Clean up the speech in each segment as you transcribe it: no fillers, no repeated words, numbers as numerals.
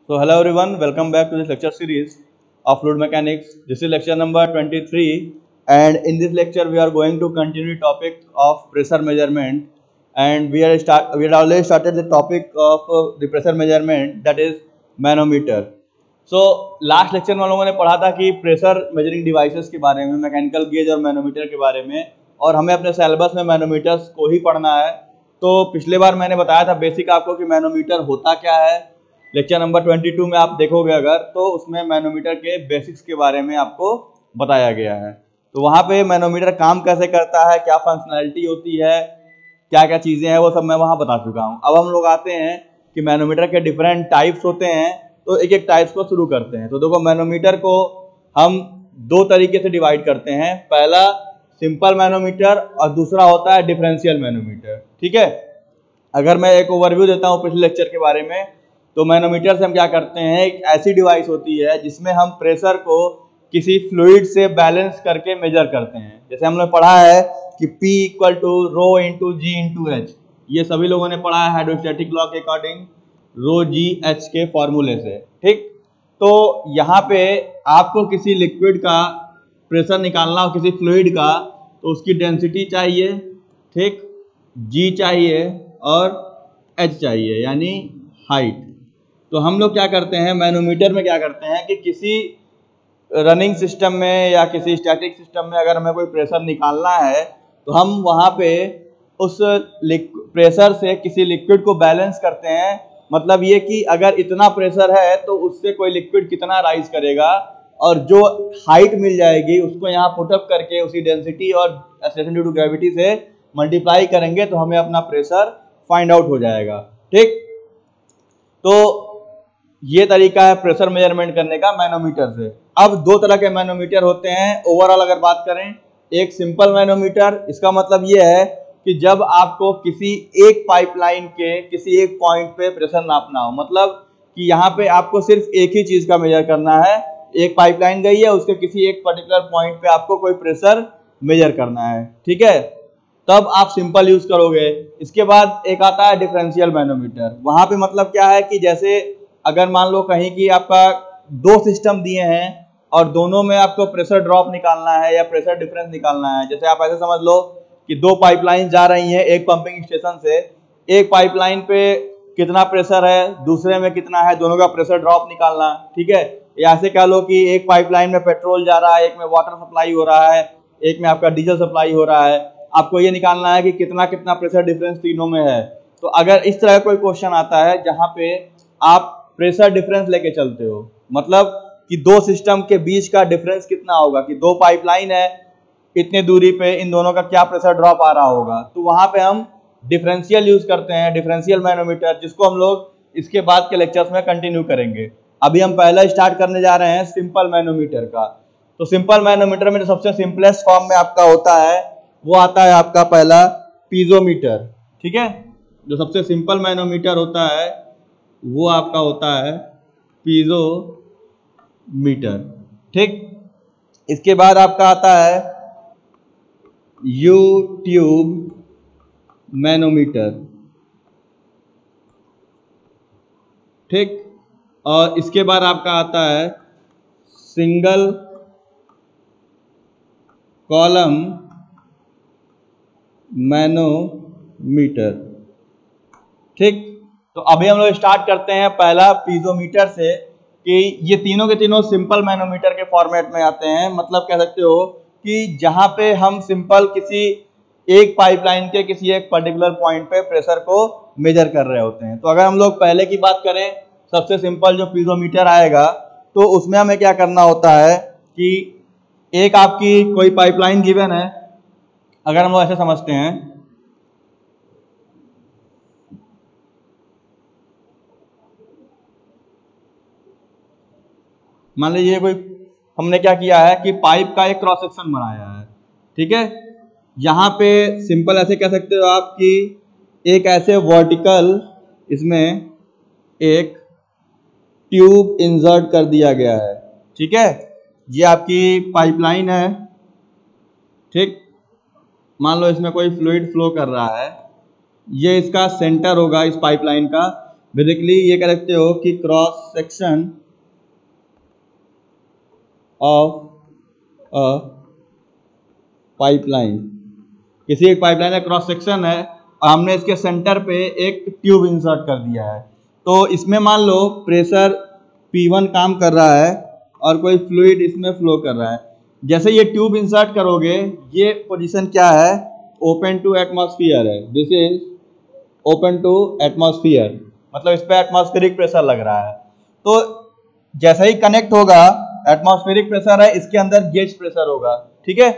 So hello everyone, welcome back to this lecture series of fluid mechanics. This is lecture number 23, and in this lecture we are going to continue topic of pressure measurement, and we had already started the topic of the pressure measurement, that is manometer. So last lecture में हम लोगों ने पढ़ा था कि pressure measuring devices के बारे में, मैकेनिकल गेज और मैनोमीटर के बारे में, और हमें अपने सिलेबस में मैनोमीटर्स को ही पढ़ना है. तो पिछले बार मैंने बताया था बेसिक आपको कि मैनोमीटर होता क्या है. लेक्चर नंबर 22 में आप देखोगे अगर, तो उसमें मैनोमीटर के बेसिक्स के बारे में आपको बताया गया है. तो वहाँ पे मैनोमीटर काम कैसे करता है, क्या फंक्शनैलिटी होती है, क्या क्या चीज़ें हैं, वो सब मैं वहाँ बता चुका हूँ. अब हम लोग आते हैं कि मैनोमीटर के डिफरेंट टाइप्स होते हैं, तो एक एक टाइप्स को शुरू करते हैं. तो देखो, मैनोमीटर को हम दो तरीके से डिवाइड करते हैं. पहला सिंपल मैनोमीटर और दूसरा होता है डिफरेंशियल मैनोमीटर. ठीक है, अगर मैं एक ओवरव्यू देता हूँ पिछले लेक्चर के बारे में, तो मैनोमीटर से हम क्या करते हैं, एक ऐसी डिवाइस होती है जिसमें हम प्रेशर को किसी फ्लूइड से बैलेंस करके मेजर करते हैं. जैसे हमने पढ़ा है कि P equal to rho into g into h, ये सभी लोगों ने पढ़ा है हाइड्रोस्टैटिक लॉ के अकॉर्डिंग, रो जी एच के फॉर्मूले से. ठीक, तो यहाँ पे आपको किसी लिक्विड का प्रेशर निकालना हो, किसी फ्लूइड का, तो उसकी डेंसिटी चाहिए, ठीक, जी चाहिए और एच चाहिए, यानी हाइट. तो हम लोग क्या करते हैं मैनोमीटर में, क्या करते हैं कि किसी रनिंग सिस्टम में या किसी स्टैटिक सिस्टम में अगर हमें कोई प्रेशर निकालना है, तो हम वहाँ पे उस प्रेशर से किसी लिक्विड को बैलेंस करते हैं. मतलब ये कि अगर इतना प्रेशर है तो उससे कोई लिक्विड कितना राइज करेगा, और जो हाइट मिल जाएगी उसको यहाँ पुटअप करके उसी डेंसिटी और एक्सेलरेशन ड्यू टू ग्रेविटी से मल्टीप्लाई करेंगे तो हमें अपना प्रेशर फाइंड आउट हो जाएगा. ठीक, तो ये तरीका है प्रेशर मेजरमेंट करने का मैनोमीटर से. अब दो तरह के मैनोमीटर होते हैं ओवरऑल अगर बात करें. एक सिंपल मैनोमीटर, इसका मतलब ये है कि जब आपको किसी एक पाइपलाइन के किसी एक पॉइंट पे प्रेशर नापना हो, मतलब कि यहाँ पे आपको सिर्फ एक ही चीज का मेजर करना है. एक पाइपलाइन गई है, उसके किसी एक पर्टिकुलर पॉइंट पे आपको कोई प्रेशर मेजर करना है. ठीक है, तब आप सिंपल यूज करोगे. इसके बाद एक आता है डिफरेंशियल मैनोमीटर. वहां पे मतलब क्या है कि जैसे अगर मान लो कहीं की आपका दो सिस्टम दिए हैं और दोनों में आपको प्रेशर ड्रॉप निकालना है या प्रेशर डिफरेंस निकालना है. जैसे आप ऐसे समझ लो कि दो पाइपलाइन जा रही हैं एक पंपिंग स्टेशन से. एक पाइपलाइन पे कितना प्रेशर है, दूसरे में कितना है, दोनों का प्रेशर ड्रॉप निकालना. ठीक है, या ऐसे कह लो कि एक पाइपलाइन में पेट्रोल जा रहा है, एक में वाटर सप्लाई हो रहा है, एक में आपका डीजल सप्लाई हो रहा है. आपको ये निकालना है कि कितना कितना प्रेशर डिफरेंस तीनों में है. तो अगर इस तरह का कोई क्वेश्चन आता है जहां पे आप प्रेशर डिफरेंस लेके चलते हो, मतलब कि दो सिस्टम के बीच का डिफरेंस कितना होगा, कि दो पाइपलाइन है, इतने दूरी पे इन दोनों का क्या प्रेशर ड्रॉप आ रहा होगा, तो वहां पे हम डिफरेंशियल यूज करते हैं, डिफरेंशियल मैनोमीटर, जिसको हम लोग इसके बाद के लेक्चर्स में कंटिन्यू करेंगे. अभी हम पहला स्टार्ट करने जा रहे हैं सिंपल मैनोमीटर का. तो सिंपल मैनोमीटर में जो सबसे सिंपलेस्ट फॉर्म में आपका होता है वो आता है आपका पहला पीजोमीटर. ठीक है, जो सबसे सिंपल मैनोमीटर होता है वो आपका होता है पीजोमीटर. ठीक, इसके बाद आपका आता है यू ट्यूब मैनोमीटर. ठीक, और इसके बाद आपका आता है सिंगल कॉलम मैनोमीटर. ठीक, तो अभी हम लोग स्टार्ट करते हैं पहला पीजोमीटर से, कि ये तीनों के तीनों सिंपल मैनोमीटर के फॉर्मेट में आते हैं. मतलब कह सकते हो कि जहां पे हम सिंपल किसी एक पाइपलाइन के किसी एक पर्टिकुलर पॉइंट पे प्रेशर को मेजर कर रहे होते हैं. तो अगर हम लोग पहले की बात करें, सबसे सिंपल जो पीजोमीटर आएगा, तो उसमें हमें क्या करना होता है कि एक आपकी कोई पाइपलाइन गिवन है. अगर हम लोग ऐसे समझते हैं, मान लीजिए कोई, हमने क्या किया है कि पाइप का एक क्रॉस सेक्शन बनाया है. ठीक है, यहाँ पे सिंपल ऐसे कह सकते हो आप कि एक ऐसे वर्टिकल इसमें एक ट्यूब इंसर्ट कर दिया गया है. ठीक है, ये आपकी पाइपलाइन है. ठीक, मान लो इसमें कोई फ्लूइड फ्लो कर रहा है, ये इसका सेंटर होगा इस पाइपलाइन का. बेसिकली ये कह सकते हो कि cross section of a pipeline, किसी एक पाइपलाइन का क्रॉस सेक्शन है और हमने इसके सेंटर पे एक ट्यूब इंसर्ट कर दिया है। तो इसमें मान लो प्रेशर P1 काम कर रहा है और कोई फ्लूइड इसमें फ्लो कर रहा है। जैसे ये ट्यूब इंसर्ट करोगे, ये पोजीशन क्या है, ओपन टू एटमॉस्फेयर है। This is open to atmosphere, मतलब इस पर एटमॉस्फेरिक प्रेशर लग रहा है। तो जैसे ही कनेक्ट होगा, एटमॉस्फेरिक प्रेशर है, इसके अंदर गेज प्रेशर होगा, ठीक है।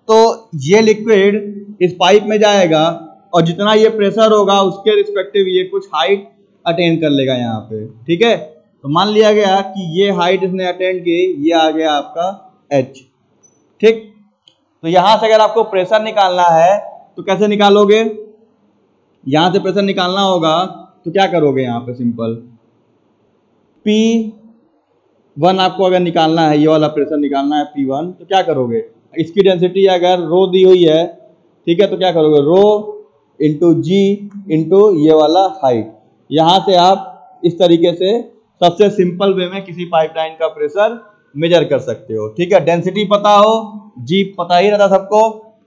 तो ये लिक्विड इस पाइप में जाएगा और जितना ये प्रेशर होगा उसके रिस्पेक्टिव ये कुछ हाइट अटेन कर लेगा यहाँ पे, ठीक है। तो मान लिया गया कि ये हाइट इसने अटेन की, ये आ गया आपका h, ठीक। तो यहां से अगर आपको प्रेशर निकालना है तो कैसे निकालोगे, यहां से प्रेशर निकालना होगा तो क्या करोगे, यहाँ पे सिंपल P1 आपको अगर निकालना है, ये वाला प्रेशर निकालना है P1, तो क्या करोगे, इसकी डेंसिटी अगर रो दी हुई है, ठीक है, तो क्या करोगे, रो इंटू जी इंटू ये वाला हाइट। यहां से आप इस तरीके से सबसे सिंपल वे में किसी पाइपलाइन का प्रेशर मेजर कर सकते हो, ठीक है। डेंसिटी पता हो, जी पता ही रहता सबको,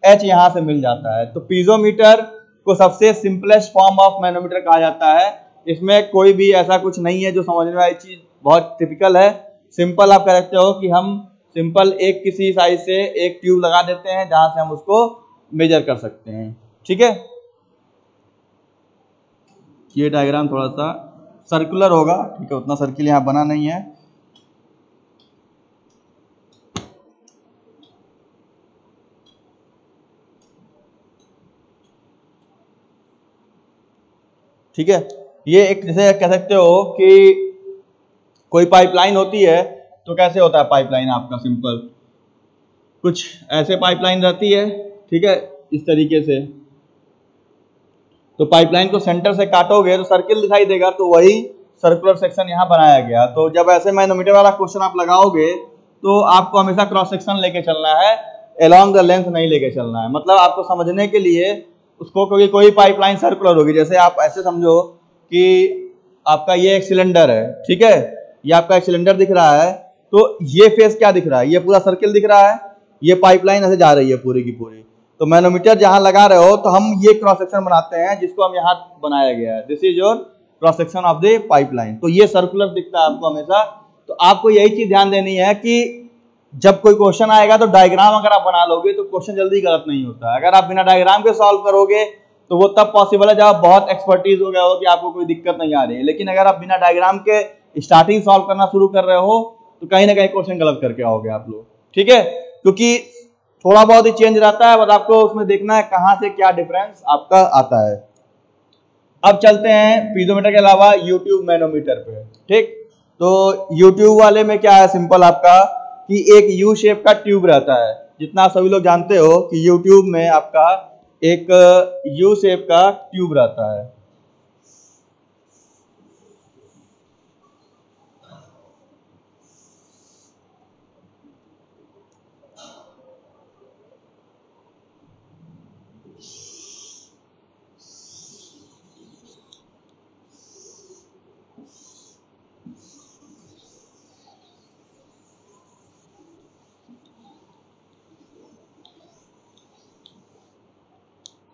एच यहां से मिल जाता है। तो पीजोमीटर को सबसे सिंपलेस्ट फॉर्म ऑफ मैनोमीटर कहा जाता है। इसमें कोई भी ऐसा कुछ नहीं है जो समझने वाली चीज, बहुत टिपिकल है, सिंपल। आप कह सकते हो कि हम सिंपल एक किसी साइज से एक ट्यूब लगा देते हैं जहां से हम उसको मेजर कर सकते हैं, ठीक है। ये डायग्राम थोड़ा सा सर्कुलर होगा, ठीक है, उतना सर्किल यहाँ बना नहीं है। ठीक है, ये एक जैसे कह सकते हो कि कोई पाइपलाइन होती है, तो कैसे होता है पाइपलाइन आपका, सिंपल कुछ ऐसे पाइपलाइन रहती है, ठीक है, इस तरीके से। तो पाइपलाइन को सेंटर से काटोगे तो सर्किल दिखाई देगा, तो वही सर्कुलर सेक्शन यहाँ बनाया गया। तो जब ऐसे मैनोमीटर वाला क्वेश्चन आप लगाओगे तो आपको हमेशा क्रॉस सेक्शन लेके चलना है, अलोंग द लेंथ नहीं लेके चलना है। मतलब आपको समझने के लिए उसको, क्योंकि कोई पाइपलाइन सर्कुलर होगी, जैसे आप ऐसे समझो कि आपका ये एक सिलेंडर है, ठीक है, ये आपका एक सिलेंडर दिख रहा है, तो ये फेस क्या दिख रहा है, ये पूरा सर्किल दिख रहा है, ये पाइपलाइन ऐसे जा रही है पूरी की पूरी। तो मैनोमीटर जहां लगा रहे हो तो हम ये क्रॉस सेक्शन बनाते हैं जिसको हम यहाँ बनाया गया है, this is your cross section of the pipeline. तो ये सर्कुलर दिखता है आपको हमेशा। तो आपको यही चीज ध्यान देनी है कि जब कोई क्वेश्चन आएगा तो डायग्राम अगर आप बना लोगे तो क्वेश्चन जल्दी गलत नहीं होता। अगर आप बिना डायग्राम के सॉल्व करोगे तो वो तब पॉसिबल है जब आप बहुत एक्सपर्टीज हो गया हो कि आपको कोई दिक्कत नहीं आ रही है। लेकिन अगर आप बिना डायग्राम के स्टार्टिंग सॉल्व करना शुरू कर रहे हो तो कहीं ना कहीं क्वेश्चन गलत करके आओगे आप लोग, ठीक है, क्योंकि थोड़ा बहुत ही चेंज रहता है, बस आपको उसमें देखना है कहां से क्या डिफरेंस आपका आता है। अब चलते हैं पीजोमीटर के अलावा यूट्यूब मैनोमीटर पे, ठीक। तो यूट्यूब वाले में क्या है, सिंपल आपका कि एक यू शेप का ट्यूब रहता है। जितना सभी लोग जानते हो कि यूट्यूब में आपका एक यू शेप का ट्यूब रहता है।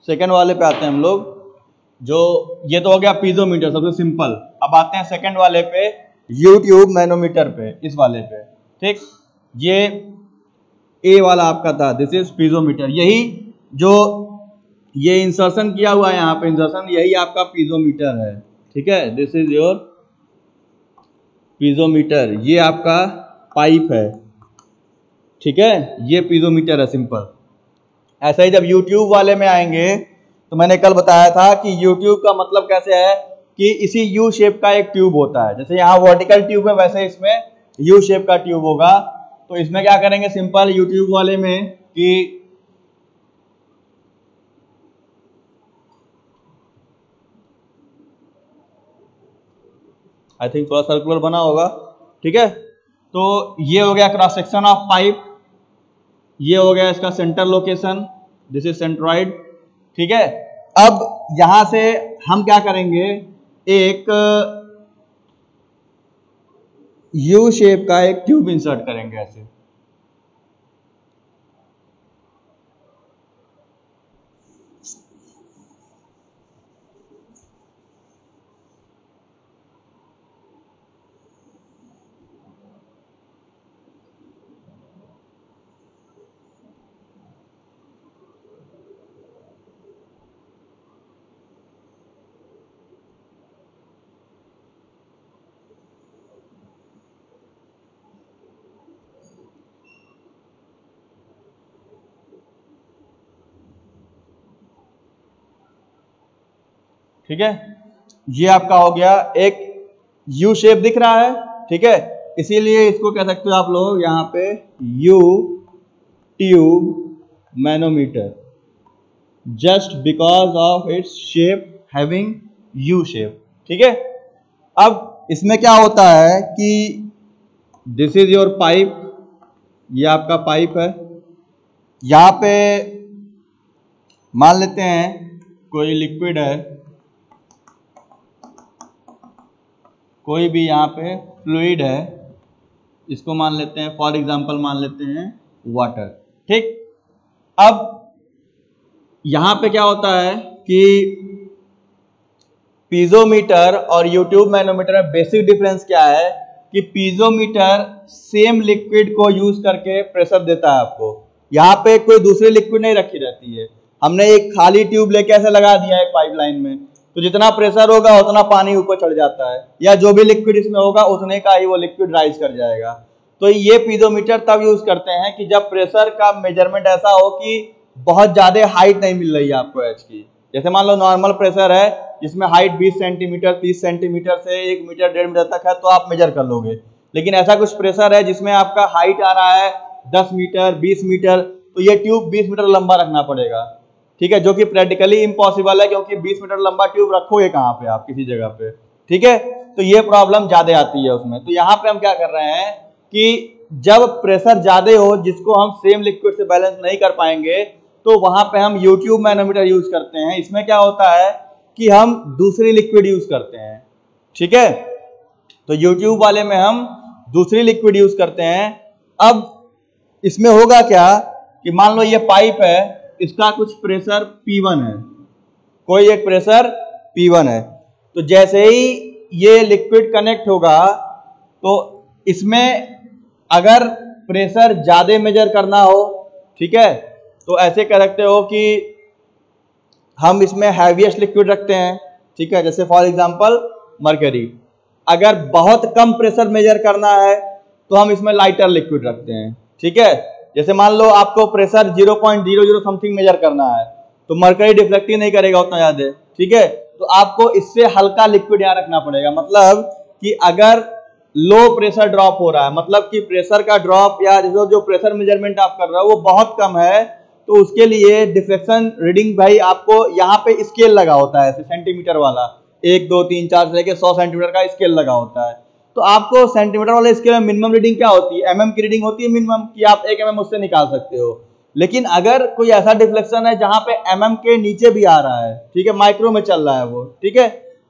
सेकंड वाले पे आते हैं हम लोग, जो ये तो हो गया पीजोमीटर सबसे सिंपल। अब आते हैं सेकंड वाले पे, यूट्यूब मैनोमीटर पे, इस वाले पे, ठीक। ये ए वाला आपका था, दिस इज पीजोमीटर। यही जो ये इंसर्शन किया हुआ है यहाँ पे, इंसर्शन, यही आपका पीजोमीटर है, ठीक है, दिस इज योर पीजोमीटर। ये आपका पाइप है, ठीक है, ये पीजोमीटर है सिंपल। ऐसा ही जब यूट्यूब वाले में आएंगे तो मैंने कल बताया था कि यूट्यूब का मतलब कैसे है कि इसी यू शेप का एक ट्यूब होता है। जैसे यहाँ वर्टिकल ट्यूब है वैसे इसमें यू शेप का ट्यूब होगा। तो इसमें क्या करेंगे सिंपल यूट्यूब वाले में कि आई थिंक थोड़ा सर्कुलर बना होगा, ठीक है। तो ये हो गया क्रॉस सेक्शन ऑफ पाइप, ये हो गया इसका centre location, this is centroid, ठीक है। अब यहां से हम क्या करेंगे एक यू शेप का एक ट्यूब इंसर्ट करेंगे ऐसे। ठीक है, ये आपका हो गया एक यू शेप दिख रहा है। ठीक है, इसीलिए इसको कह सकते हो आप लोग यहाँ पे you tube manometer, just because of its shape having U shape. ठीक है, अब इसमें क्या होता है कि दिस इज योर पाइप, ये आपका पाइप है। यहां पे मान लेते हैं कोई लिक्विड है, कोई भी यहाँ पे फ्लूइड है, इसको मान लेते हैं फॉर एग्जांपल मान लेते हैं वाटर। ठीक, अब यहां पे क्या होता है कि पीजोमीटर और यूट्यूब मैनोमीटर में बेसिक डिफरेंस क्या है कि पीजोमीटर सेम लिक्विड को यूज करके प्रेशर देता है आपको। यहाँ पे कोई दूसरी लिक्विड नहीं रखी रहती है, हमने एक खाली ट्यूब लेके ऐसे लगा दिया है पाइपलाइन में, तो जितना प्रेशर होगा उतना पानी ऊपर चढ़ जाता है, या जो भी लिक्विड इसमें होगा उतने का ही वो लिक्विड राइज कर जाएगा। तो ये पीजोमीटर तब यूज करते हैं कि जब प्रेशर का मेजरमेंट ऐसा हो कि बहुत ज्यादा हाइट नहीं मिल रही है आपको एच की। जैसे मान लो नॉर्मल प्रेशर है जिसमें हाइट 20 सेंटीमीटर 30 सेंटीमीटर से 1 मीटर 1.5 मीटर तक है, तो आप मेजर कर लोगे। लेकिन ऐसा कुछ प्रेशर है जिसमें आपका हाइट आ रहा है 10 मीटर 20 मीटर, तो ये ट्यूब 20 मीटर लंबा रखना पड़ेगा। ठीक है, जो कि प्रैक्टिकली इम्पॉसिबल है, क्योंकि 20 मीटर लंबा ट्यूब रखोगे कहाँ पे आप किसी जगह पे। ठीक है, तो ये प्रॉब्लम ज्यादा आती है उसमें। तो यहाँ पे हम क्या कर रहे हैं कि जब प्रेशर ज्यादा हो जिसको हम सेम लिक्विड से बैलेंस नहीं कर पाएंगे, तो वहां पे हम यूट्यूब मैनोमीटर यूज करते हैं। इसमें क्या होता है कि हम दूसरी लिक्विड यूज करते हैं। ठीक है, तो यूट्यूब वाले में हम दूसरी लिक्विड यूज करते हैं। अब इसमें होगा क्या कि मान लो ये पाइप है, इसका कुछ प्रेशर P1 है, कोई एक प्रेशर P1 है, तो जैसे ही ये लिक्विड कनेक्ट होगा तो इसमें अगर प्रेशर ज्यादा मेजर करना हो, ठीक है, तो ऐसे कह सकते हो कि हम इसमें हैवीएस्ट लिक्विड रखते हैं। ठीक है, जैसे फॉर एग्जांपल मरकरी। अगर बहुत कम प्रेशर मेजर करना है तो हम इसमें लाइटर लिक्विड रखते हैं। ठीक है, जैसे मान लो आपको प्रेशर 0.00 समथिंग मेजर करना है, तो मरकरी डिफ्लेक्ट ही नहीं करेगा उतना ज्यादा। ठीक है, तो आपको इससे हल्का लिक्विड यहाँ रखना पड़ेगा। मतलब कि अगर लो प्रेशर ड्रॉप हो रहा है, मतलब कि प्रेशर का ड्रॉप या जो प्रेशर मेजरमेंट आप कर रहे हो वो बहुत कम है, तो उसके लिए डिफ्लेक्शन रीडिंग भाई आपको यहाँ पे स्केल लगा होता है सेंटीमीटर वाला, 1 2 3 4 से लेके 100 सेंटीमीटर का स्केल लगा होता है। तो आपको सेंटीमीटर वाले स्केल में मिनिमम रीडिंग क्या होती है, mm की रीडिंग होती है मिनिमम, कि आप 1 mm उससे निकाल सकते हो। लेकिन अगर कोई ऐसा डिफ्लेक्शन है जहां पे mm के नीचे भी आ रहा है, ठीक है, माइक्रो में चल रहा है वो, ठीक है,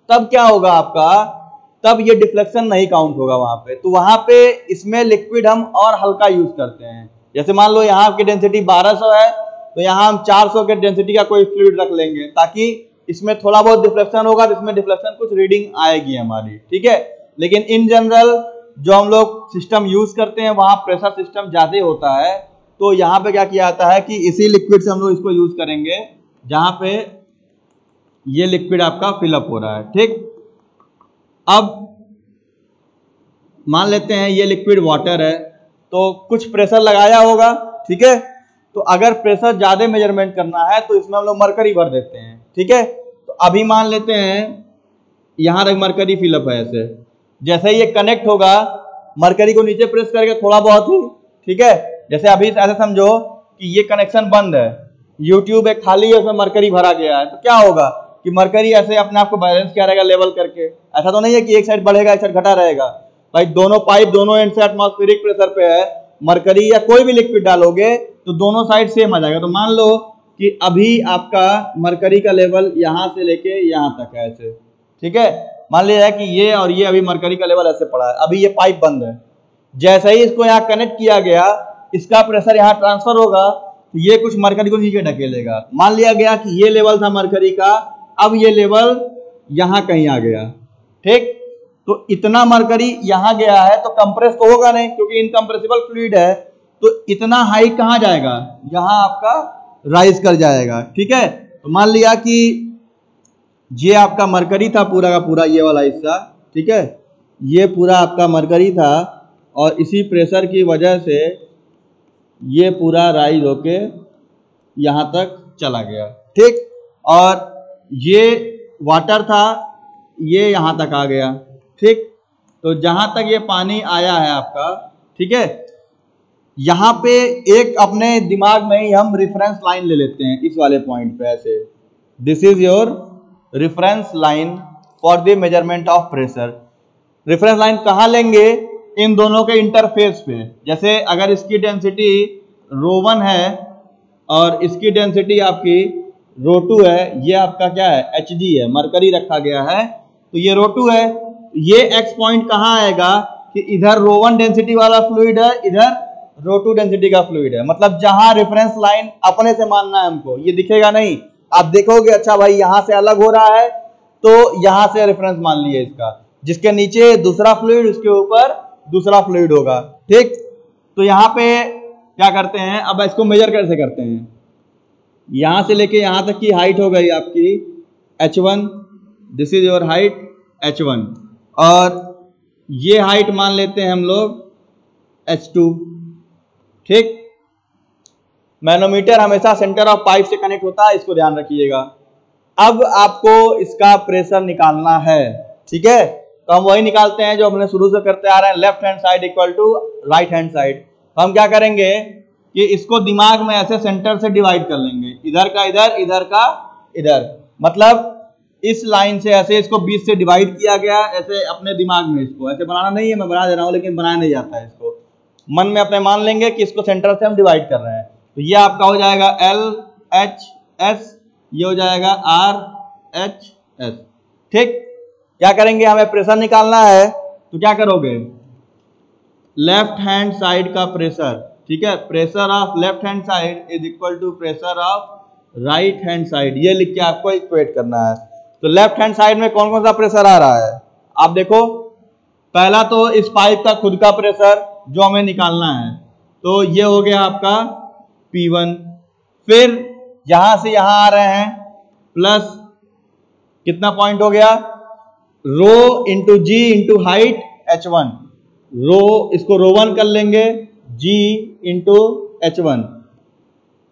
तब क्या होगा आपका, तब ये डिफ्लेक्शन नहीं काउंट होगा वहां पे। तो वहां पे इसमें लिक्विड हम और हल्का यूज करते हैं। जैसे मान लो यहाँ की डेंसिटी 1200 है, तो यहाँ हम 400 के डेंसिटी का कोई फ्लूइड रख लेंगे, ताकि इसमें थोड़ा बहुत डिफ्लेक्शन होगा तो इसमें डिफ्लेक्शन कुछ रीडिंग आएगी हमारी। ठीक है, लेकिन इन जनरल जो हम लोग सिस्टम यूज करते हैं वहां प्रेशर सिस्टम ज्यादा होता है, तो यहाँ पे क्या किया जाता है कि इसी लिक्विड से हम लोग इसको यूज करेंगे जहां पे ये लिक्विड आपका फिलअप हो रहा है। ठीक, अब मान लेते हैं ये लिक्विड वाटर है, तो कुछ प्रेशर लगाया होगा। ठीक है, तो अगर प्रेशर ज्यादा मेजरमेंट करना है तो इसमें हम लोग मरकरी भर देते हैं। ठीक है, तो अभी मान लेते हैं यहां तक मरकरी फिलअप है ऐसे, जैसे ही ये कनेक्ट होगा मरकरी को नीचे प्रेस करके थोड़ा बहुत ही, ठीक है, जैसे अभी ऐसे समझो कि ये कनेक्शन बंद है, यूट्यूब एक खाली है, उसमें मरकरी भरा गया है, तो क्या होगा कि मरकरी ऐसे अपने आप को बैलेंस किया रहेगा लेवल करके। ऐसा तो नहीं है कि एक साइड बढ़ेगा एक साइड घटा रहेगा भाई, दोनों पाइप दोनों एंड से एटमॉस्फेरिक प्रेशर पे है, मरकरी या कोई भी लिक्विड डालोगे तो दोनों साइड सेम आ जाएगा। तो मान लो कि अभी आपका मरकरी का लेवल यहां से लेके यहां तक है ऐसे, ठीक है, मान लिया है कि ये और ये अभी मरकरी का लेवल ऐसे पड़ा है, अभी ये पाइप बंद है, जैसे ही इसको यहाँ कनेक्ट किया गया, इसका प्रेशर यहाँ ट्रांसफर होगा तो ये कुछ मरकरी को नीचे ढकेलेगा। मान लिया गया कि ये लेवल था मरकरी का, अब ये लेवल यहाँ कहीं आ गया, ठीक। तो इतना मरकरी यहाँ गया है तो कंप्रेस तो होगा नहीं क्योंकि इनकम्प्रेसिबल फ्लूइड है, तो इतना हाई कहाँ जाएगा, यहाँ आपका राइज कर जाएगा, ठीक है। तो मान लिया कि ये आपका मरकरी था पूरा का पूरा, ये वाला हिस्सा, ठीक है, ये पूरा आपका मरकरी था और इसी प्रेशर की वजह से ये पूरा राइज होके यहाँ तक चला गया, ठीक। और ये वाटर था, ये यहाँ तक आ गया, ठीक। तो जहां तक ये पानी आया है आपका, ठीक है, यहाँ पे एक अपने दिमाग में ही हम रेफरेंस लाइन ले लेते हैं इस वाले पॉइंट पे ऐसे, this is your reference line for the measurement of pressure. Reference line कहाँ लेंगे, इन दोनों के इंटरफेस पे। जैसे अगर इसकी डेंसिटी ρ1 है और इसकी डेंसिटी आपकी ρ2 है, ये आपका क्या है, Hg है, मरकरी रखा गया है, तो ये ρ2 है, ये x पॉइंट कहाँ आएगा कि इधर ρ1 डेंसिटी वाला फ्लूइड है, इधर ρ2 डेंसिटी का फ्लूइड है। मतलब जहां रेफरेंस लाइन अपने से मानना है हमको, ये दिखेगा नहीं, आप देखोगे अच्छा भाई यहां से अलग हो रहा है तो यहां से रेफरेंस मान लिए इसका, जिसके नीचे दूसरा फ्लूइड उसके ऊपर दूसरा फ्लूइड होगा, ठीक। तो यहाँ पे क्या करते हैं, अब इसको मेजर कैसे करते हैं, यहां से लेके यहां तक की हाइट हो गई आपकी h1, this is your height h1, और ये हाइट मान लेते हैं हम लोग h2, ठीक। मैनोमीटर हमेशा सेंटर ऑफ पाइप से कनेक्ट होता है, इसको ध्यान रखिएगा। अब आपको इसका प्रेशर निकालना है, ठीक है, तो हम वही निकालते हैं जो हमने शुरू से करते आ रहे हैं, left hand side equal to right hand side. तो हम क्या करेंगे कि इसको दिमाग में ऐसे सेंटर से डिवाइड कर लेंगे, इधर का इधर, इधर का इधर, मतलब इस लाइन से ऐसे इसको 20 से डिवाइड किया गया, ऐसे अपने दिमाग में, इसको ऐसे बनाना नहीं है, मैं बना दे रहा हूं लेकिन बनाया नहीं जाता है, इसको मन में अपने मान लेंगे कि इसको सेंटर से हम डिवाइड कर रहे हैं। तो ये आपका हो जाएगा LHS, ये हो जाएगा RHS, ठीक। क्या करेंगे, हमें प्रेशर निकालना है, तो क्या करोगे, लेफ्ट हैंड साइड का प्रेशर, ठीक है, pressure of left hand side is equal to pressure of right hand side, ये लिख के आपको इक्वेट करना है। तो लेफ्ट हैंड साइड में कौन कौन सा प्रेशर आ रहा है, आप देखो, पहला तो इस पाइप का खुद का प्रेशर जो हमें निकालना है, तो ये हो गया आपका P1, फिर यहां से यहां आ रहे हैं प्लस कितना पॉइंट हो गया, रो into g into height H1, रो इसको ρ1 कर लेंगे, G इंटू H1।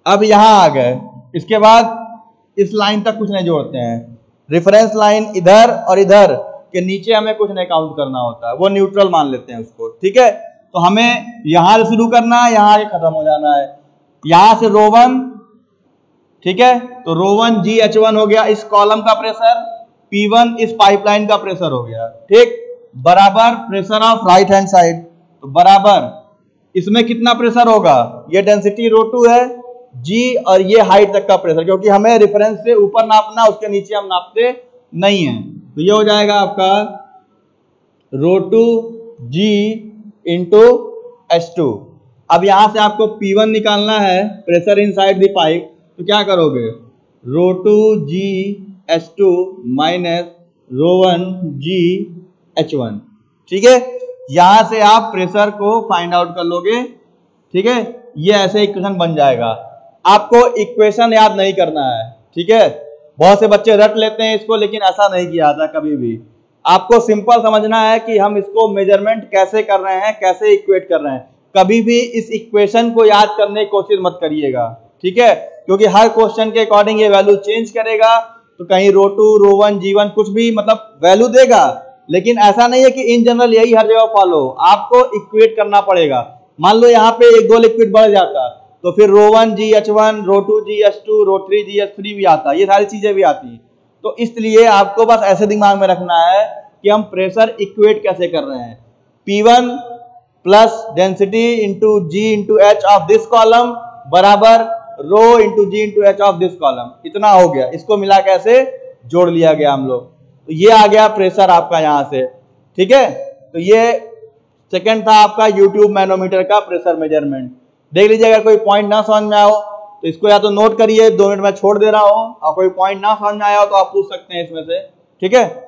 अब यहां आ गए, इसके बाद इस लाइन तक कुछ नहीं जोड़ते हैं, रेफरेंस लाइन इधर और इधर के नीचे हमें कुछ नहीं काउंट करना होता है, वो न्यूट्रल मान लेते हैं उसको, ठीक है। तो हमें यहां से शुरू करना है, यहां से खत्म हो जाना है, यहां से ρ1, ठीक है, तो ρ1 GH1 हो गया इस कॉलम का प्रेशर, P1 इस पाइपलाइन का प्रेशर हो गया, ठीक, बराबर pressure of right hand side, तो बराबर इसमें कितना प्रेशर होगा, ये डेंसिटी ρ2 है, G और ये हाइट तक का प्रेशर, क्योंकि हमें रेफरेंस से ऊपर नापना, उसके नीचे हम नापते नहीं है, तो ये हो जाएगा आपका ρ2G इंटू H2। अब यहां से आपको P1 निकालना है, प्रेशर इनसाइड द पाइप, तो क्या करोगे, ρ2G H2 minus ρ1G H1, ठीक है। यहां से आप प्रेशर को फाइंड आउट कर लोगे, ठीक है, ये ऐसे इक्वेशन बन जाएगा। आपको इक्वेशन याद नहीं करना है, ठीक है, बहुत से बच्चे रट लेते हैं इसको, लेकिन ऐसा नहीं किया जाता कभी भी। आपको सिंपल समझना है कि हम इसको मेजरमेंट कैसे कर रहे हैं, कैसे इक्वेट कर रहे हैं। कभी भी इस इक्वेशन को याद करने की कोशिश मत करिएगा, ठीक है, क्योंकि हर क्वेश्चन के अकॉर्डिंग ये वैल्यू चेंज करेगा, तो कहीं ρ2 ρ1 G1 कुछ भी मतलब वैल्यू देगा, लेकिन ऐसा नहीं है कि इन जनरल यही हर जगह फॉलो, आपको इक्वेट करना पड़ेगा। मान लो यहाँ पे एक दो लिक्विड बढ़ जाता, तो फिर ρ1 GH1, ρ2 GH2, ρ3 GH3 भी आता, ये सारी चीजें भी आती। तो इसलिए आपको बस ऐसे दिमाग में रखना है कि हम प्रेशर इक्वेट कैसे कर रहे हैं, P1 plus density into G into H of this column बराबर rho into G into H of this column, इतना हो गया, इसको मिला कैसे जोड़ लिया गया हम लोग। तो ये आ गया प्रेशर आपका यहां से, ठीक है। तो ये सेकंड था आपका यूट्यूब मैनोमीटर का प्रेशर मेजरमेंट। देख लीजिए, अगर कोई पॉइंट ना समझ में आओ तो इसको या तो नोट करिए, 2 मिनट में छोड़ दे रहा हूं, और कोई पॉइंट ना समझ में आया हो तो आप पूछ सकते हैं इसमें से, ठीक है।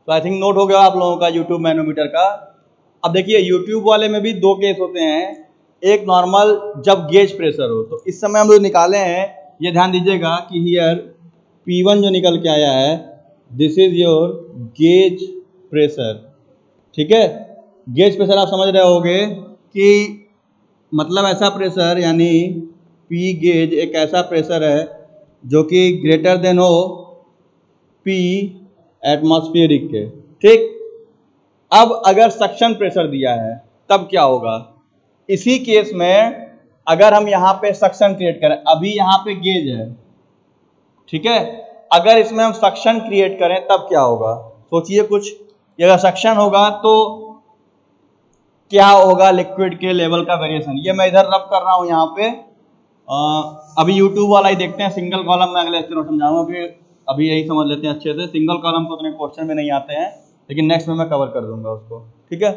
तो आई थिंक नोट हो गया आप लोगों का यूट्यूब मैनोमीटर का। अब देखिए, यूट्यूब वाले में भी 2 केस होते हैं। एक नॉर्मल जब गेज प्रेशर हो, तो इस समय हम जो निकाले हैं, ये ध्यान दीजिएगा कि हियर P1 जो निकल के आया है, this is your gauge pressure, ठीक है। गेज प्रेशर आप समझ रहे होंगे कि मतलब ऐसा प्रेशर, यानी P गेज एक ऐसा प्रेशर है जो कि ग्रेटर देन हो P एटमॉस्फेरिक के, ठीक। अब अगर सक्शन प्रेशर दिया है तब क्या होगा? इसी केस में अगर हम यहाँ पे सक्शन क्रिएट करें, अभी यहाँ पे गेज है, ठीक है, अगर इसमें हम सक्शन क्रिएट करें तब क्या होगा? सोचिए कुछ। अगर सक्शन होगा तो क्या होगा? लिक्विड के लेवल का वेरिएशन। ये मैं इधर रब कर रहा हूँ यहाँ पे। अभी यूट्यूब वाला ही देखते हैं, सिंगल कॉलम में अगले लेक्चर में समझाऊंगा कि अभी यही समझ लेते हैं अच्छे से। सिंगल कॉलम को उतने क्वेश्चन में नहीं आते हैं, लेकिन नेक्स्ट में मैं कवर कर दूंगा उसको, ठीक है।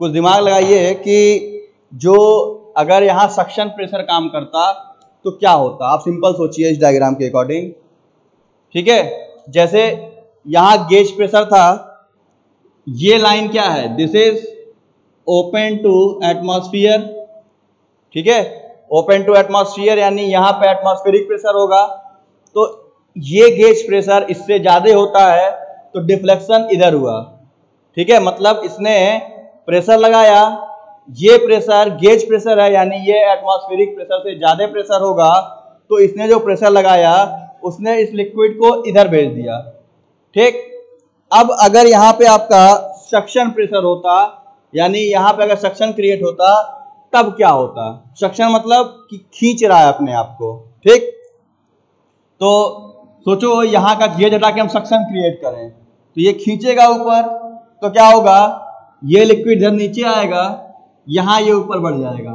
कुछ दिमाग लगाइए कि जो अगर यहाँ सक्शन प्रेशर काम करता तो क्या होता। आप सिंपल सोचिए इस डायग्राम के अकॉर्डिंग, ठीक है। जैसे यहाँ गेज प्रेशर था, ये लाइन क्या है? This is open to atmosphere, ठीक है। ओपन टू एटमॉस्फेयर यानी यहाँ पे एटमॉस्फेरिक प्रेशर होगा। तो ये गेज प्रेशर इससे ज्यादा होता है तो डिफ्लेक्शन इधर हुआ, ठीक है। मतलब इसने प्रेशर लगाया, ये प्रेशर गेज प्रेशर है, यानी ये एटमॉस्फेरिक प्रेशर से ज्यादा प्रेशर होगा, तो इसने जो प्रेशर लगाया उसने इस लिक्विड को इधर भेज दिया, ठीक। अब अगर यहाँ पे आपका सक्शन प्रेशर होता, यानी यहाँ पे अगर सक्शन क्रिएट होता तब क्या होता? सक्शन मतलब कि खींच रहा है अपने आप को, ठीक। तो सोचो यहाँ का गेज हटा के हम सक्शन क्रिएट करें तो ये खींचेगा ऊपर, तो क्या होगा? ये लिक्विड इधर नीचे आएगा, यहाँ ये ऊपर बढ़ जाएगा,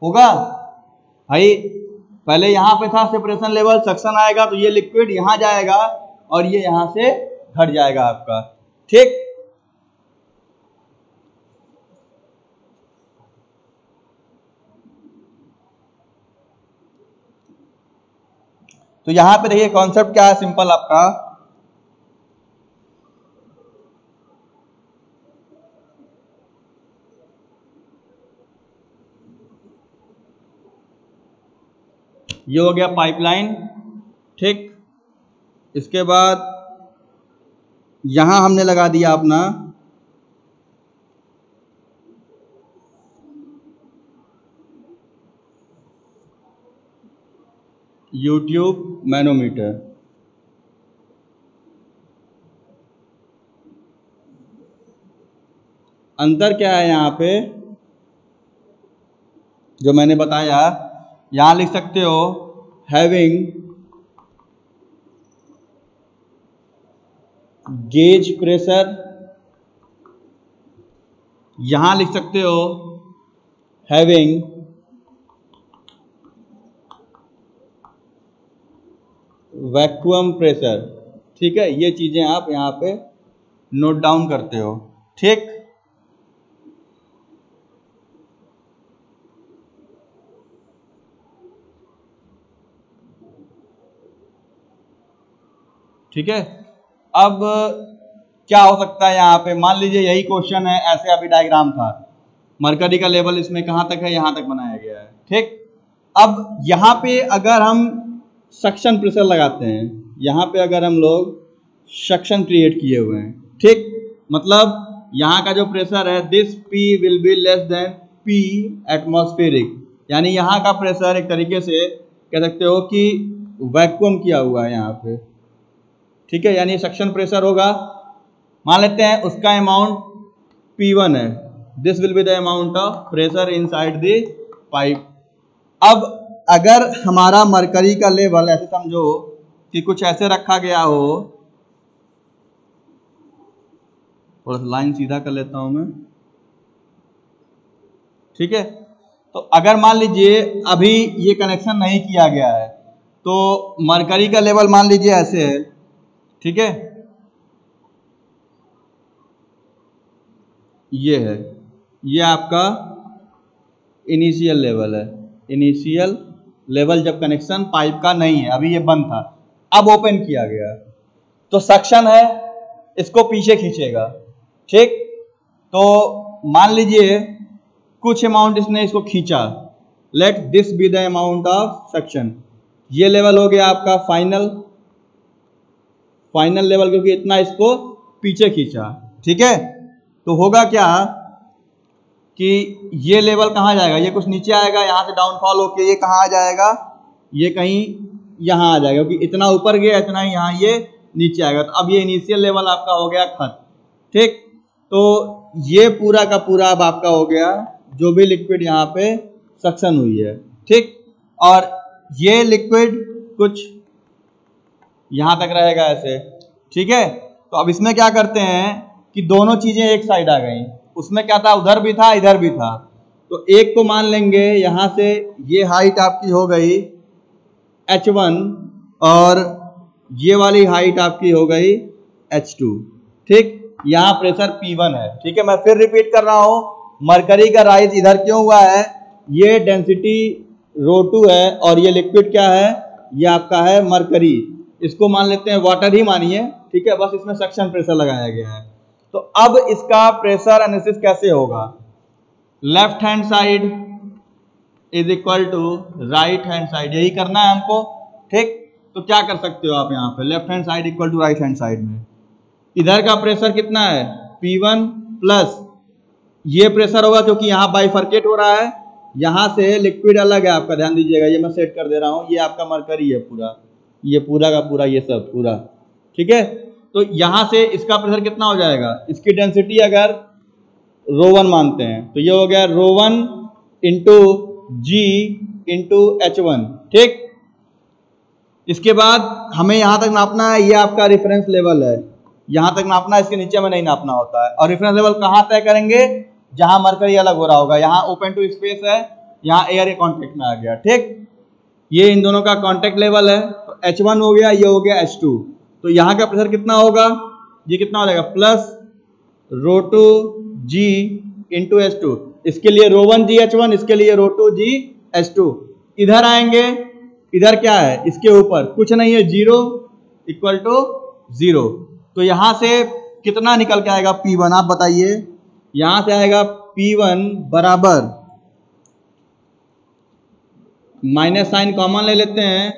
होगा भाई। पहले यहाँ पे था सेपरेशन लेवल, सक्शन आएगा तो ये लिक्विड यहाँ जाएगा और ये यहाँ से घट जाएगा आपका, ठीक। तो यहाँ पे देखिए कॉन्सेप्ट क्या है, सिंपल आपका, ये हो गया पाइपलाइन, ठीक। इसके बाद यहां हमने लगा दिया अपना यूट्यूब मैनोमीटर। अंतर क्या है यहाँ पे जो मैंने बताया, यहां लिख सकते हो हैविंग गेज प्रेशर, यहां लिख सकते हो हैविंग वैक्यूम प्रेशर, ठीक है। ये चीजें आप यहां पे नोट डाउन करते हो, ठीक। ठीक है। अब क्या हो सकता है यहाँ पे, मान लीजिए यही क्वेश्चन है, ऐसे अभी डायग्राम था, मरकरी का लेवल इसमें कहाँ तक है, यहाँ तक बनाया गया है, ठीक। अब यहाँ पे अगर हम सक्शन प्रेशर लगाते हैं, यहाँ पे अगर हम लोग सक्शन क्रिएट किए हुए हैं, ठीक, मतलब यहाँ का जो प्रेशर है this P will be less than P atmospheric, यानी यहाँ का प्रेशर एक तरीके से कह सकते हो कि वैक्यूम किया हुआ है यहाँ पे, ठीक है, यानी सक्शन प्रेशर होगा। मान लेते हैं उसका अमाउंट P1 है, this will be the amount of pressure inside the pipe. अब अगर हमारा मरकरी का लेवल ऐसे समझो कि कुछ ऐसे रखा गया हो, थोड़ा सा लाइन सीधा कर लेता हूं मैं, ठीक है। तो अगर मान लीजिए अभी ये कनेक्शन नहीं किया गया है तो मरकरी का लेवल मान लीजिए ऐसे है, ठीक है, ये है, ये आपका इनिशियल लेवल है, इनिशियल लेवल जब कनेक्शन पाइप का नहीं है, अभी ये बंद था, अब ओपन किया गया तो सक्शन है, इसको पीछे खींचेगा, ठीक। तो मान लीजिए कुछ अमाउंट इसने इसको खींचा, let this be the amount of suction, ये लेवल हो गया आपका फाइनल लेवल, क्योंकि इतना इसको पीछे खींचा, ठीक है। तो होगा क्या कि ये लेवल कहाँ जाएगा, ये कुछ नीचे आएगा, यहाँ से डाउनफॉल होके ये कहाँ आ जाएगा, ये कहीं यहाँ आ जाएगा, क्योंकि इतना ऊपर गया इतना ही यहाँ ये नीचे आएगा। तो अब ये इनिशियल लेवल आपका हो गया खत्म, ठीक। तो ये पूरा का पूरा अब आपका हो गया जो भी लिक्विड यहाँ पे सक्शन हुई है, ठीक। और ये लिक्विड कुछ यहाँ तक रहेगा ऐसे, ठीक है। तो अब इसमें क्या करते हैं कि दोनों चीजें एक साइड आ गई, उसमें क्या था, उधर भी था इधर भी था, तो एक को मान लेंगे यहाँ से, ये हाइट आपकी हो गई H1 और ये वाली हाइट आपकी हो गई H2, ठीक। यहाँ प्रेशर P1 है, ठीक है। मैं फिर रिपीट कर रहा हूँ, मरकरी का राइज इधर क्यों हुआ है, ये डेंसिटी ρ2 है और ये लिक्विड क्या है, ये आपका है मरकरी, इसको मान लेते हैं वाटर ही मानिए, ठीक है, बस इसमें सक्शन प्रेशर लगाया गया है। तो अब इसका प्रेशर एनालिसिस कैसे होगा, left hand side is equal to right hand side, यही करना है हमको, ठीक। तो क्या कर सकते हो आप यहाँ पे, left hand side equal to right hand side में इधर का प्रेशर कितना है P1 प्लस ये प्रेशर होगा क्योंकि यहाँ बाइफर्केट हो रहा है, यहाँ से लिक्विड अलग है आपका, ध्यान दीजिएगा, ये मैं सेट कर दे रहा हूँ, ये आपका मरकरी है पूरा, ये पूरा का पूरा ये सब पूरा, ठीक है। तो यहाँ से इसका प्रेशर कितना हो जाएगा, इसकी डेंसिटी अगर ρ1 मानते हैं तो ये हो गया ρ1 इंटू G इंटू H1, ठीक। इसके बाद हमें यहाँ तक नापना है, ये आपका रेफरेंस लेवल है, यहाँ तक नापना है, इसके नीचे में नहीं नापना होता है। और रेफरेंस लेवल कहाँ तय करेंगे, जहां मरकरी अलग हो रहा होगा, यहाँ ओपन टू स्पेस है, यहाँ एयर के कॉन्टेक्ट में आ गया, ठीक। ये इन दोनों का कांटेक्ट लेवल है, तो H1 हो गया, ये हो गया H2। तो यहाँ का प्रेशर कितना होगा, ये कितना हो जाएगा प्लस ρ2 G इंटू H2। इसके लिए ρ1 G H1, इसके लिए ρ2 G H2। इधर आएंगे, इधर क्या है, इसके ऊपर कुछ नहीं है, 0 इक्वल टू 0। तो यहां से कितना निकल के आएगा P1, आप बताइए। यहां से आएगा P1 बराबर, माइनस साइन कॉमन ले लेते हैं,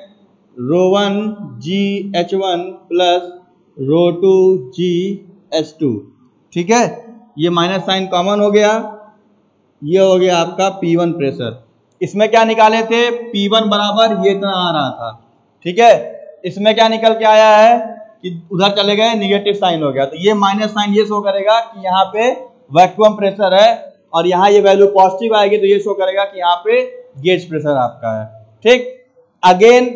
ρ1 G H1 plus ρ2 G H2। ठीक है, ये माइनस साइन कॉमन हो गया, ये हो गया आपका P1 प्रेशर। इसमें क्या निकाले थे, P1 बराबर ये इतना आ रहा था। ठीक है, इसमें क्या निकल के आया है कि उधर चले गए, निगेटिव साइन हो गया, तो ये माइनस साइन ये शो करेगा कि यहाँ पे वैक्यूम प्रेशर है, और यहाँ ये वैल्यू पॉजिटिव आएगी तो ये शो करेगा कि यहाँ पे गेज प्रेशर आपका है। ठीक, अगेन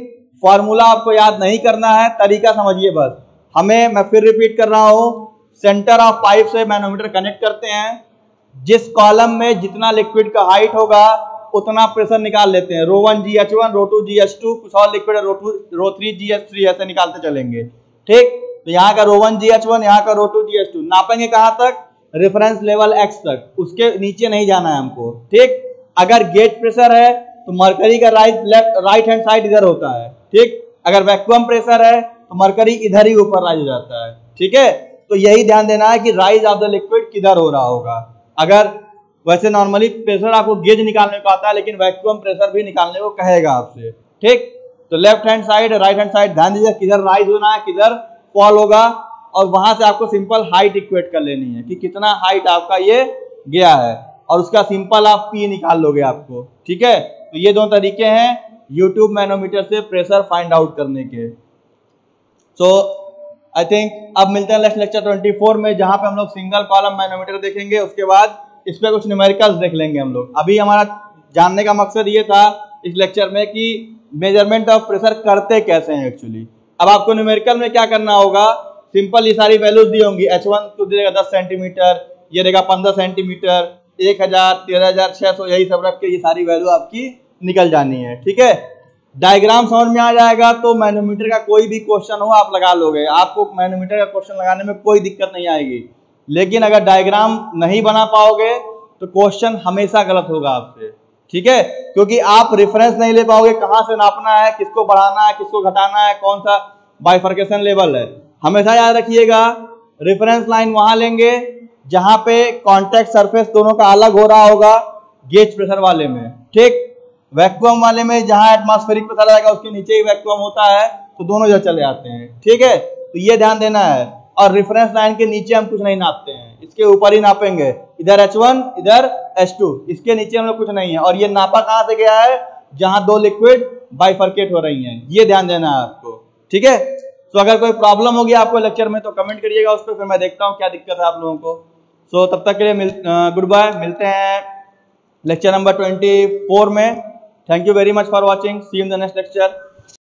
फॉर्मूला आपको याद नहीं करना है, तरीका समझिए बस। हमें, मैं फिर रिपीट कर रहा हूं, सेंटर ऑफ पाइप से मैनोमीटर कनेक्ट करते हैं, जिस कॉलम में जितना लिक्विड का हाइट होगा उतना प्रेशर निकाल लेते हैं। ρ1 G H1, ρ2 G H2, कुछ और लिक्विड है ρ3 G H3, ऐसे निकालते चलेंगे। ठीक, तो यहाँ का ρ1 G H1, यहाँ का ρ2 G H2। नापेंगे कहाँ तक, रेफरेंस लेवल X तक, उसके नीचे नहीं जाना है हमको। ठीक, अगर गेज प्रेशर है तो मरकरी का राइट हैंड साइड इधर होता है। ठीक, अगर वैक्यूम प्रेशर है तो मरकरी इधर ही ऊपर राइज हो जाता है। ठीक है, तो यही ध्यान देना है कि राइज ऑफ द लिक्विड किधर हो रहा होगा। अगर वैसे नॉर्मली प्रेशर आपको गेज निकालने को आता है, लेकिन वैक्यूम प्रेशर भी निकालने को कहेगा आपसे। ठीक, तो left hand side, right hand side, ध्यान दीजिए किधर राइज होना है, किधर फॉल होगा, और वहां से आपको सिंपल हाइट इक्वेट कर लेनी है कि कितना हाइट आपका ये गया है, और उसका सिंपल आप P निकाल लोगे आपको। ठीक है, तो ये दो तरीके हैं यूट्यूब मैनोमीटर से प्रेशर फाइंड आउट करने के। सो आई थिंक अब मिलते हैं नेक्स्ट लेक्चर 24 में, जहां पे हम लोग सिंगल कॉलम मैनोमीटर देखेंगे, उसके बाद इस पे कुछ न्यूमेरिकल्स देख लेंगे हम लोग। अभी हमारा जानने का मकसद ये था इस लेक्चर में कि मेजरमेंट ऑफ प्रेशर करते कैसे हैं एक्चुअली। अब आपको न्यूमेरिकल में क्या करना होगा, सिंपल ये सारी वैल्यूज दी होंगी। H1 तो देगा 10 सेंटीमीटर, ये देगा 15 सेंटीमीटर, 1000, 13600, यही सब रख के ये सारी वैल्यू आपकी निकल जानी है। ठीक है, डायग्राम समझ में आ जाएगा तो मैनोमीटर का कोई भी क्वेश्चन हो आप लगा लोगे, आपको मैनोमीटर का क्वेश्चन लगाने में कोई दिक्कत नहीं आएगी। लेकिन अगर डायग्राम नहीं बना पाओगे तो क्वेश्चन हमेशा गलत होगा आपसे। ठीक है, क्योंकि आप रेफरेंस नहीं ले पाओगे, कहां से नापना है, किसको बढ़ाना है, किसको घटाना है, कौन सा बाइफर्केशन लेवल है। हमेशा याद रखिएगा, रेफरेंस लाइन वहां लेंगे जहां पे कांटेक्ट सरफेस दोनों का अलग हो रहा होगा, गेज प्रेशर वाले में। ठीक, वैक्यूम वाले में जहां एटमॉस्फेरिक प्रेशर आएगा उसके नीचे ही वैक्यूम होता है, तो दोनों इधर चले आते हैं। ठीक है, तो ये ध्यान देना है। और रेफरेंस लाइन के नीचे हम कुछ नहीं नापते हैं, इसके ऊपर ही नापेंगे, इधर H1 इधर H2, इसके नीचे हम लोग कुछ नहीं है। और ये नापा कहां से गया है, जहां दो लिक्विड बाइफर्केट हो रही हैं, ये ध्यान देना है आपको। ठीक है, तो अगर कोई प्रॉब्लम होगी आपको लेक्चर में तो कमेंट करिएगा उस पर, फिर मैं देखता हूँ क्या दिक्कत है आप लोगों को। सो तब तक के लिए गुड बाय, मिलते हैं लेक्चर नंबर 24 में। Thank you very much for watching, see you in the next lecture.